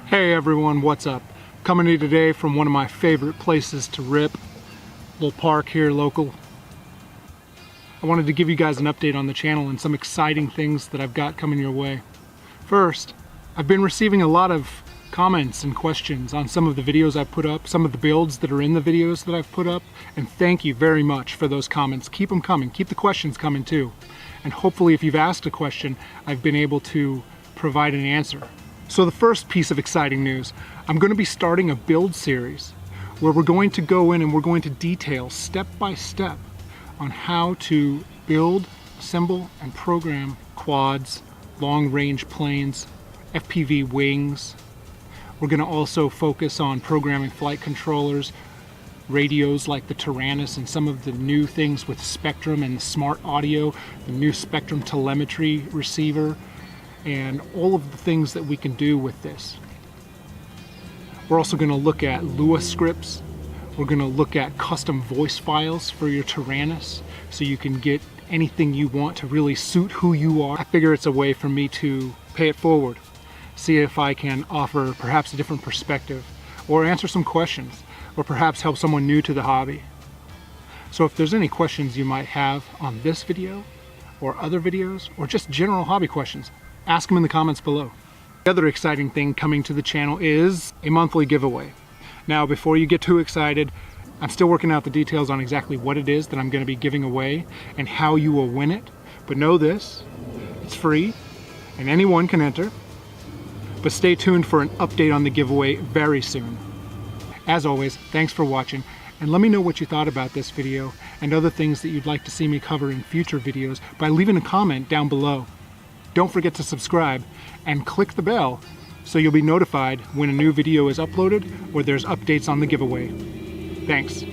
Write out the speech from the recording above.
Hey everyone, what's up? Coming to you today from one of my favorite places to rip, little park here local. I wanted to give you guys an update on the channel and some exciting things that I've got coming your way. First, I've been receiving a lot of comments and questions on some of the videos I've put up, some of the builds that are in the videos that I've put up, and thank you very much for those comments. Keep them coming, keep the questions coming too. And hopefully if you've asked a question, I've been able to provide an answer. So the first piece of exciting news, I'm going to be starting a build series where we're going to go in and we're going to detail step by step on how to build, assemble, and program quads, long-range planes, FPV wings. We're going to also focus on programming flight controllers, radios like the Tyrannus, and some of the new things with Spectrum and the smart audio, the new Spectrum telemetry receiver, and all of the things that we can do with this. We're also going to look at Lua scripts. We're going to look at custom voice files for your Tyrannus so you can get anything you want to really suit who you are. I figure it's a way for me to pay it forward, see if I can offer perhaps a different perspective, or answer some questions, or perhaps help someone new to the hobby. So if there's any questions you might have on this video, or other videos, or just general hobby questions, ask them in the comments below. The other exciting thing coming to the channel is a monthly giveaway. Now, before you get too excited, I'm still working out the details on exactly what it is that I'm going to be giving away and how you will win it. But know this, it's free and anyone can enter. But stay tuned for an update on the giveaway very soon. As always, thanks for watching, and let me know what you thought about this video and other things that you'd like to see me cover in future videos by leaving a comment down below. Don't forget to subscribe and click the bell so you'll be notified when a new video is uploaded or there's updates on the giveaway. Thanks.